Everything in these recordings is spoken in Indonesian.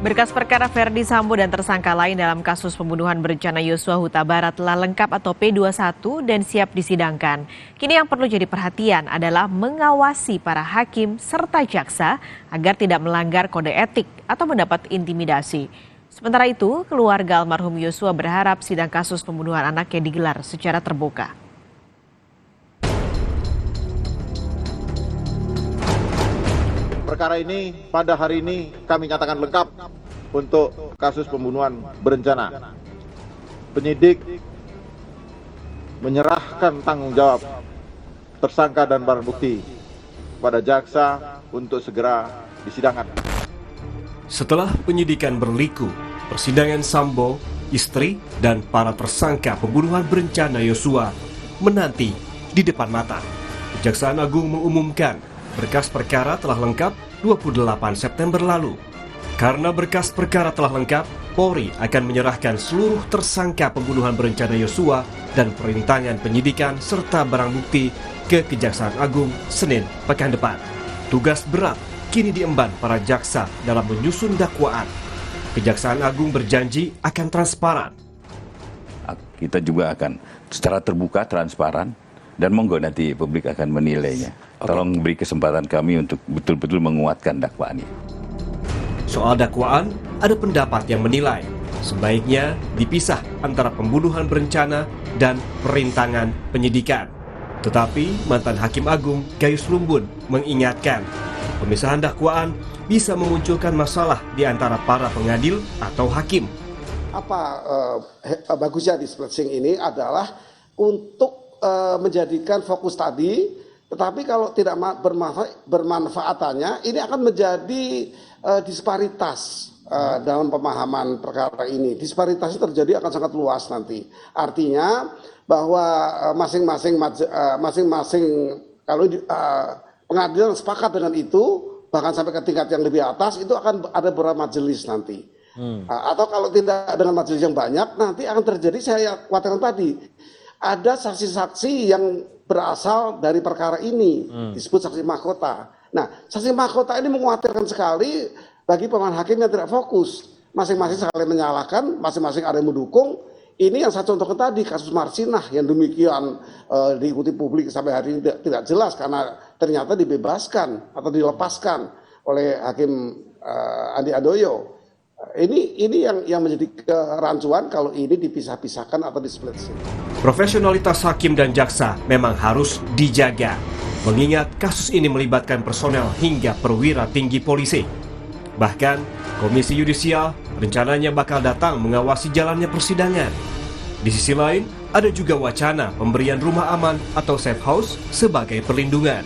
Berkas perkara Ferdi Sambo dan tersangka lain dalam kasus pembunuhan berencana Yosua Huta Barat telah lengkap atau P21 dan siap disidangkan. Kini yang perlu jadi perhatian adalah mengawasi para hakim serta jaksa agar tidak melanggar kode etik atau mendapat intimidasi. Sementara itu, keluarga almarhum Yosua berharap sidang kasus pembunuhan anaknya digelar secara terbuka. Perkara ini pada hari ini kami nyatakan lengkap untuk kasus pembunuhan berencana. Penyidik menyerahkan tanggung jawab tersangka dan barang bukti pada jaksa untuk segera disidangkan. Setelah penyidikan berliku, persidangan Sambo, istri, dan para tersangka pembunuhan berencana Yosua menanti di depan mata. Kejaksaan Agung mengumumkan berkas perkara telah lengkap 28 September lalu. Karena berkas perkara telah lengkap, Polri akan menyerahkan seluruh tersangka pembunuhan berencana Yosua dan perintangan penyidikan serta barang bukti ke Kejaksaan Agung Senin pekan depan. Tugas berat kini diemban para jaksa dalam menyusun dakwaan. Kejaksaan Agung berjanji akan transparan. Kita juga akan secara terbuka, transparan, dan monggo nanti publik akan menilainya. Tolong beri kesempatan kami untuk betul-betul menguatkan dakwaan ini. Soal dakwaan, ada pendapat yang menilai sebaiknya dipisah antara pembunuhan berencana dan perintangan penyidikan. Tetapi mantan Hakim Agung Gayus Lumbun mengingatkan pemisahan dakwaan bisa memunculkan masalah di antara para pengadil atau hakim. Bagusnya di splitsing ini adalah untuk menjadikan fokus tadi, tetapi kalau tidak bermanfaatannya, ini akan menjadi disparitas dalam pemahaman perkara ini. Disparitas itu terjadi akan sangat luas nanti. Artinya bahwa masing-masing kalau pengadilan sepakat dengan itu, bahkan sampai ke tingkat yang lebih atas, itu akan ada beberapa majelis nanti. Atau kalau tidak dengan majelis yang banyak, nanti akan terjadi, saya khawatirkan tadi, ada saksi-saksi yang berasal dari perkara ini, disebut saksi mahkota. Nah, saksi mahkota ini mengkhawatirkan sekali bagi pemain hakim yang tidak fokus. Masing-masing saling menyalahkan, masing-masing ada yang mendukung. Ini yang saya contohkan tadi, kasus Marsinah yang demikian diikuti publik sampai hari ini tidak jelas karena ternyata dibebaskan atau dilepaskan oleh Hakim Andi Adoyo. Ini yang menjadi kerancuan kalau ini dipisah-pisahkan atau di-split. Profesionalitas hakim dan jaksa memang harus dijaga, mengingat kasus ini melibatkan personel hingga perwira tinggi polisi. Bahkan, Komisi Yudisial rencananya bakal datang mengawasi jalannya persidangan. Di sisi lain, ada juga wacana pemberian rumah aman atau safe house sebagai perlindungan.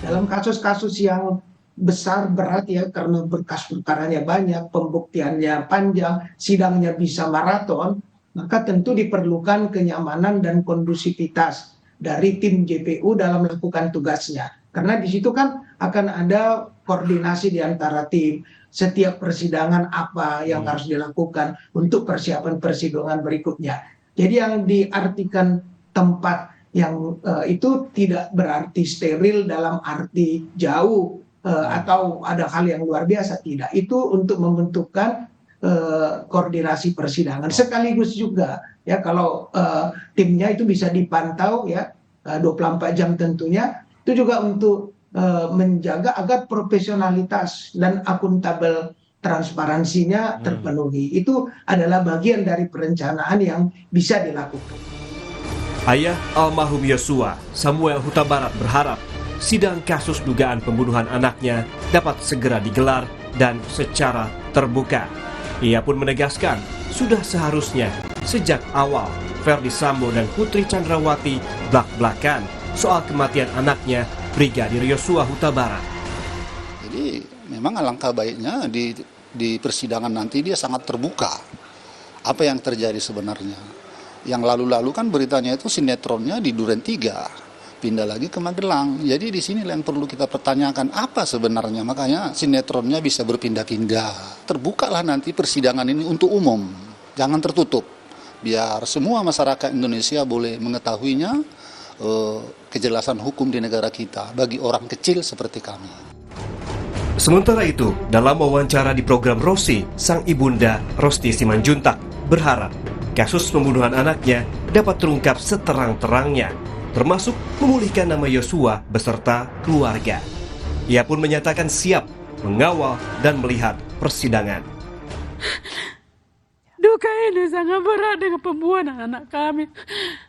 Dalam kasus-kasus yang besar, berat ya, karena berkas perkaranya banyak, pembuktiannya panjang, sidangnya bisa maraton, maka tentu diperlukan kenyamanan dan kondusivitas dari tim JPU dalam melakukan tugasnya. Karena di situ kan akan ada koordinasi di antara tim, setiap persidangan apa yang harus dilakukan untuk persiapan persidangan berikutnya. Jadi yang diartikan tempat yang itu tidak berarti steril dalam arti jauh atau ada hal yang luar biasa, tidak. Itu untuk membentukkan koordinasi persidangan. Sekaligus juga ya kalau timnya itu bisa dipantau ya 24 jam tentunya, itu juga untuk menjaga agar profesionalitas dan akuntabel transparansinya terpenuhi. Itu adalah bagian dari perencanaan yang bisa dilakukan. Ayah almarhum Yosua, Samuel Huta Barat, berharap sidang kasus dugaan pembunuhan anaknya dapat segera digelar dan secara terbuka. Ia pun menegaskan sudah seharusnya sejak awal Ferdi Sambo dan Putri Chandrawati blak-blakan soal kematian anaknya Brigadir Yosua Huta Barat. Jadi memang alangkah baiknya di persidangan nanti dia sangat terbuka. Apa yang terjadi sebenarnya? Yang lalu-lalu kan beritanya itu sinetronnya di Duren 3, pindah lagi ke Magelang. Jadi di sini yang perlu kita pertanyakan apa sebenarnya, makanya sinetronnya bisa berpindah-pindah. Terbukalah nanti persidangan ini untuk umum, jangan tertutup. Biar semua masyarakat Indonesia boleh mengetahuinya, kejelasan hukum di negara kita bagi orang kecil seperti kami. Sementara itu, dalam wawancara di program Rosi, sang ibunda Rosti Simanjuntak berharap kasus pembunuhan anaknya dapat terungkap seterang-terangnya, termasuk memulihkan nama Yosua beserta keluarga. Ia pun menyatakan siap mengawal dan melihat persidangan. Duka ini sangat berat dengan pembunuhan anak kami.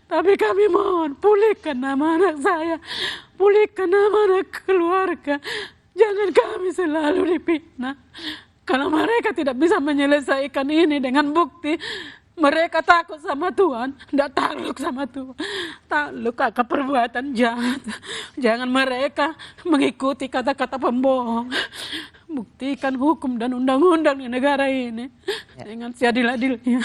Tapi kami mohon, pulihkan nama anak saya, pulihkan nama anak keluarga. Jangan kami selalu dipitnah. Kalau mereka tidak bisa menyelesaikan ini dengan bukti, mereka takut sama Tuhan, tidak takluk sama Tuhan. Takluk akan perbuatan jahat. Jangan mereka mengikuti kata-kata pembohong. Buktikan hukum dan undang-undang di negara ini dengan seadil-adilnya.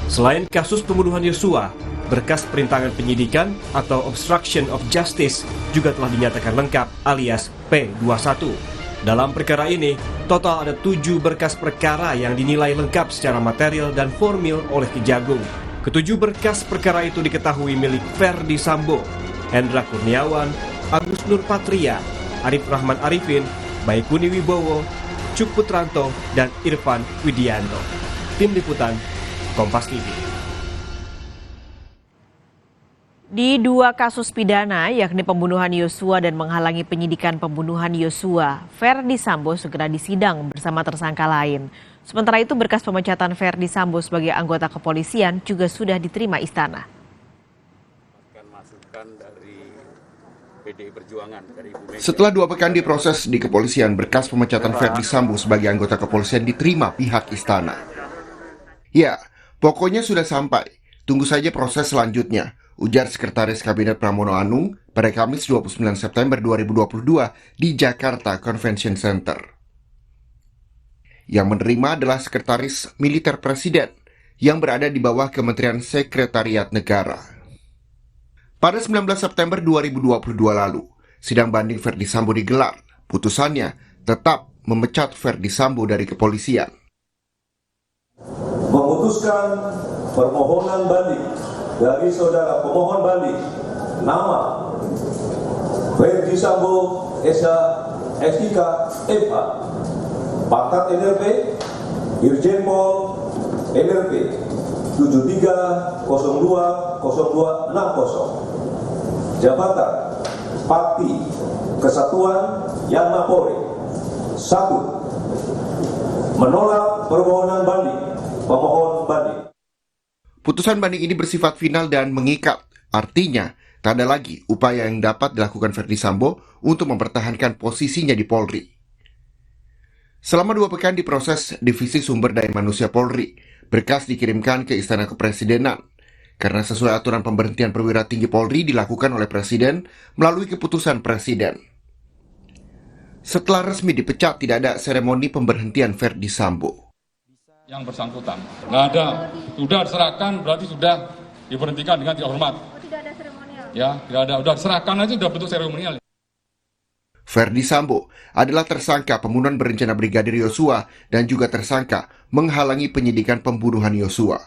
Selain kasus pembunuhan Yosua, berkas perintangan penyidikan atau obstruction of justice juga telah dinyatakan lengkap alias P21. Dalam perkara ini, total ada 7 berkas perkara yang dinilai lengkap secara material dan formil oleh Kejagung. Ketujuh berkas perkara itu diketahui milik Ferdi Sambo, Hendra Kurniawan, Agus Nurpatria, Arif Rahman Arifin, Baikuni Wibowo, Cuk Putranto, dan Irfan Widianto. Tim Liputan, Kompas TV. Di 2 kasus pidana, yakni pembunuhan Yosua dan menghalangi penyidikan pembunuhan Yosua, Ferdi Sambo segera disidang bersama tersangka lain. Sementara itu, berkas pemecatan Ferdi Sambo sebagai anggota kepolisian juga sudah diterima istana. Setelah 2 pekan diproses di kepolisian, berkas pemecatan Ferdi Sambo sebagai anggota kepolisian diterima pihak istana. Ya, pokoknya sudah sampai. Tunggu saja proses selanjutnya, ujar Sekretaris Kabinet Pramono Anung pada Kamis 29 September 2022 di Jakarta Convention Center. Yang menerima adalah Sekretaris Militer Presiden yang berada di bawah Kementerian Sekretariat Negara. Pada 19 September 2022 lalu, sidang banding Ferdi Sambo digelar. Putusannya tetap memecat Ferdi Sambo dari kepolisian. Memutuskan permohonan banding dari saudara pemohon banding nama Ferdi Sambo SIK MH, pangkat NRP, Irjen Pol NRP 73020260, jabatan Pakti Kesatuan Yanma Polri. 1. Menolak permohonan banding pemohon banding. Putusan banding ini bersifat final dan mengikat. Artinya, tak ada lagi upaya yang dapat dilakukan Ferdi Sambo untuk mempertahankan posisinya di Polri. Selama 2 pekan diproses Divisi Sumber Daya Manusia Polri, berkas dikirimkan ke Istana Kepresidenan. Karena sesuai aturan pemberhentian perwira tinggi Polri dilakukan oleh Presiden melalui keputusan Presiden. Setelah resmi dipecat, tidak ada seremoni pemberhentian Ferdi Sambo. Yang bersangkutan nggak ada, sudah diserahkan berarti sudah diberhentikan dengan tidak hormat. Tidak ada seremonial. Ya, tidak ada, sudah diserahkan aja sudah bentuk seremonial. Ferdi Sambo adalah tersangka pembunuhan berencana Brigadir Yosua dan juga tersangka menghalangi penyidikan pembunuhan Yosua.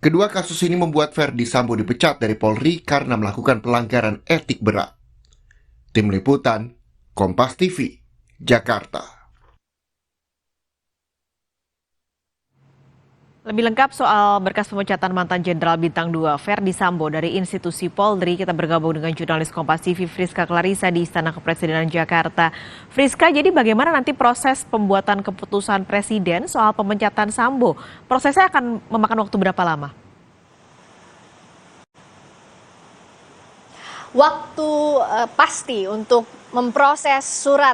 Kedua kasus ini membuat Ferdi Sambo dipecat dari Polri karena melakukan pelanggaran etik berat. Tim Liputan, Kompas TV, Jakarta. Lebih lengkap soal berkas pemecatan mantan Jenderal Bintang 2 Ferdi Sambo dari institusi Polri, kita bergabung dengan jurnalis Kompas TV Friska Clarissa di Istana Kepresidenan Jakarta. Friska, jadi bagaimana nanti proses pembuatan keputusan Presiden soal pemecatan Sambo? Prosesnya akan memakan waktu berapa lama? Waktu pasti untuk memproses surat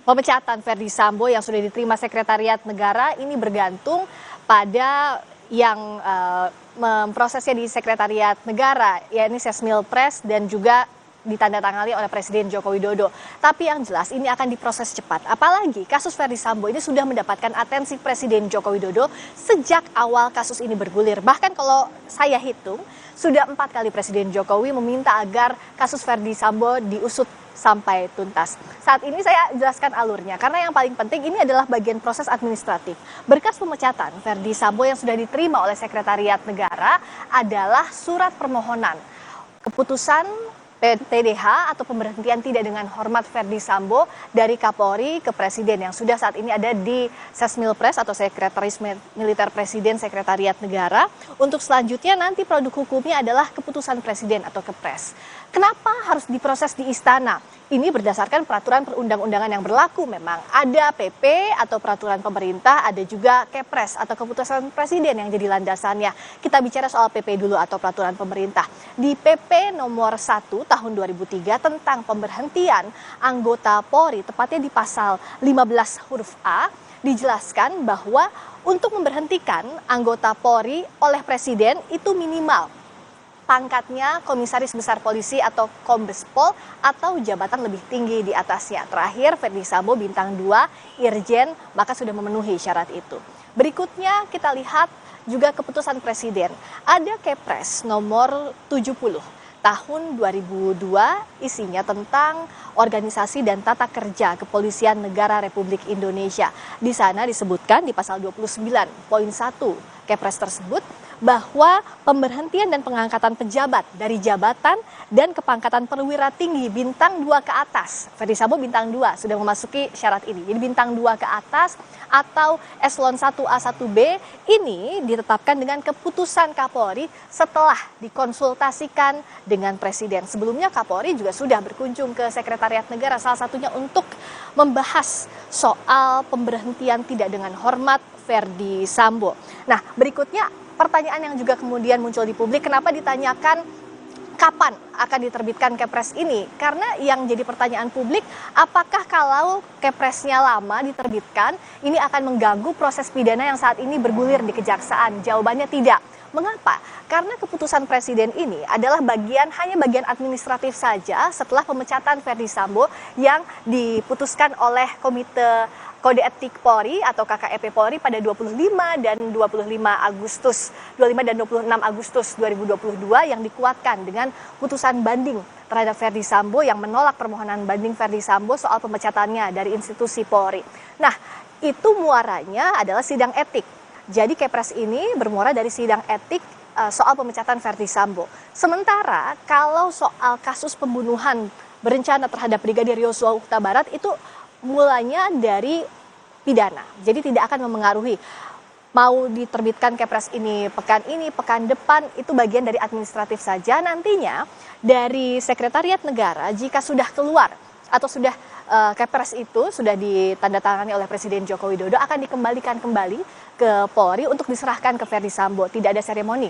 pemecatan Ferdi Sambo yang sudah diterima Sekretariat Negara ini bergantung pada yang memprosesnya di Sekretariat Negara, yakni Sesmilpres dan juga ditandatangani oleh Presiden Joko Widodo. Tapi yang jelas ini akan diproses cepat. Apalagi kasus Ferdi Sambo ini sudah mendapatkan atensi Presiden Joko Widodo sejak awal kasus ini bergulir. Bahkan kalau saya hitung, sudah 4 kali Presiden Jokowi meminta agar kasus Ferdi Sambo diusut sampai tuntas. Saat ini saya jelaskan alurnya, karena yang paling penting ini adalah bagian proses administratif. Berkas pemecatan Ferdi Sambo yang sudah diterima oleh Sekretariat Negara adalah surat permohonan keputusan PTDH atau pemberhentian tidak dengan hormat Verdi Sambo dari Kapolri ke Presiden yang sudah saat ini ada di Sesmilpres atau Sekretaris Militer Presiden Sekretariat Negara. Untuk selanjutnya nanti produk hukumnya adalah keputusan Presiden atau Kepres. Kenapa harus diproses di Istana? Ini berdasarkan peraturan perundang-undangan yang berlaku memang. Ada PP atau peraturan pemerintah, ada juga Kepres atau keputusan Presiden yang jadi landasannya. Kita bicara soal PP dulu atau peraturan pemerintah. Di PP nomor 1 tahun 2003 tentang pemberhentian anggota Polri, tepatnya di pasal 15 huruf A, dijelaskan bahwa untuk memberhentikan anggota Polri oleh Presiden itu minimal pangkatnya Komisaris Besar Polisi atau Kombes Pol atau jabatan lebih tinggi di atasnya. Terakhir Verdi Sambo bintang 2 Irjen maka sudah memenuhi syarat itu. Berikutnya kita lihat juga keputusan Presiden. Ada Kepres nomor 70 tahun 2002 isinya tentang organisasi dan tata kerja Kepolisian Negara Republik Indonesia. Di sana disebutkan di pasal 29 poin 1 Kepres tersebut bahwa pemberhentian dan pengangkatan pejabat dari jabatan dan kepangkatan perwira tinggi bintang 2 ke atas. Verdi Sambo bintang 2 sudah memasuki syarat ini. Jadi bintang 2 ke atas atau eselon 1A 1B ini ditetapkan dengan keputusan Kapolri setelah dikonsultasikan dengan Presiden. Sebelumnya Kapolri juga sudah berkunjung ke Sekretariat Negara salah satunya untuk membahas soal pemberhentian tidak dengan hormat Verdi Sambo. Nah, berikutnya pertanyaan yang juga kemudian muncul di publik, kenapa ditanyakan kapan akan diterbitkan Kepres ini? Karena yang jadi pertanyaan publik, apakah kalau Kepresnya lama diterbitkan, ini akan mengganggu proses pidana yang saat ini bergulir di Kejaksaan? Jawabannya tidak. Mengapa? Karena keputusan Presiden ini adalah hanya bagian administratif saja setelah pemecatan Verdi Sambo yang diputuskan oleh Komite Kode Etik Polri atau KKEP Polri pada 25 dan 26 Agustus 2022 yang dikuatkan dengan putusan banding terhadap Verdi Sambo yang menolak permohonan banding Verdi Sambo soal pemecatannya dari institusi Polri. Nah, itu muaranya adalah sidang etik. Jadi Kepres ini bermuara dari sidang etik soal pemecatan Verdi Sambo. Sementara kalau soal kasus pembunuhan berencana terhadap Brigadir Yosua Huta Barat itu mulanya dari pidana. Jadi tidak akan memengaruhi mau diterbitkan Kepres ini, pekan depan, itu bagian dari administratif saja. Nantinya dari Sekretariat Negara jika sudah keluar atau sudah Kepres itu sudah ditandatangani oleh Presiden Joko Widodo akan dikembalikan kembali ke Polri untuk diserahkan ke Verdi Sambo. Tidak ada seremoni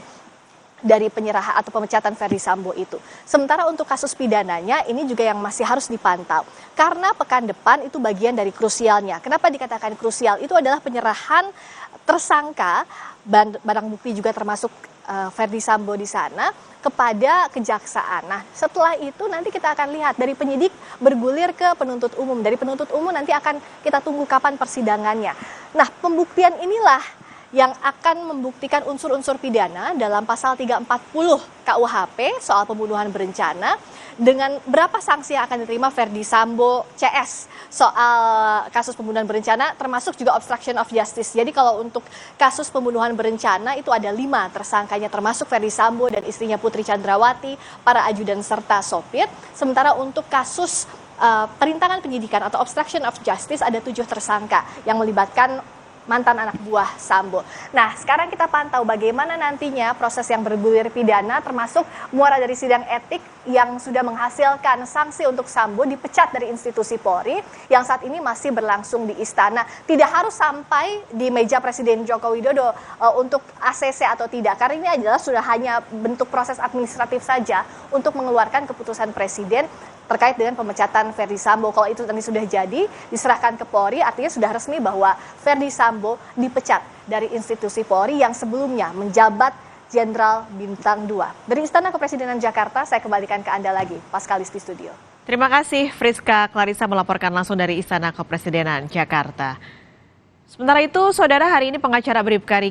dari penyerahan atau pemecatan Verdi Sambo itu. Sementara untuk kasus pidananya ini juga yang masih harus dipantau. Karena pekan depan itu bagian dari krusialnya. Kenapa dikatakan krusial? Itu adalah penyerahan tersangka, barang bukti juga termasuk Verdi Sambo di sana kepada kejaksaan. Nah, setelah itu nanti kita akan lihat dari penyidik bergulir ke penuntut umum. Dari penuntut umum nanti akan kita tunggu kapan persidangannya. Nah, pembuktian inilah yang akan membuktikan unsur-unsur pidana dalam pasal 340 KUHP soal pembunuhan berencana dengan berapa sanksi yang akan diterima Verdi Sambo CS soal kasus pembunuhan berencana termasuk juga obstruction of justice. Jadi kalau untuk kasus pembunuhan berencana itu ada 5 tersangkanya termasuk Verdi Sambo dan istrinya Putri Chandrawati, para ajudan serta sopir. Sementara untuk kasus perintangan penyidikan atau obstruction of justice ada 7 tersangka yang melibatkan mantan anak buah Sambo. Nah, sekarang kita pantau bagaimana nantinya proses yang bergulir pidana termasuk muara dari sidang etik yang sudah menghasilkan sanksi untuk Sambo dipecat dari institusi Polri yang saat ini masih berlangsung di Istana. Tidak harus sampai di meja Presiden Joko Widodo untuk ACC atau tidak, karena ini adalah sudah hanya bentuk proses administratif saja untuk mengeluarkan keputusan Presiden terkait dengan pemecatan Verdi Sambo. Kalau itu nanti sudah jadi, diserahkan ke Polri, artinya sudah resmi bahwa Verdi Sambo dipecat dari institusi Polri yang sebelumnya menjabat Jenderal Bintang 2. Dari Istana Kepresidenan Jakarta, saya kembalikan ke Anda lagi, Paskalis di studio. Terima kasih Friska Clarissa melaporkan langsung dari Istana Kepresidenan Jakarta. Sementara itu, saudara, hari ini pengacara Bribka Riki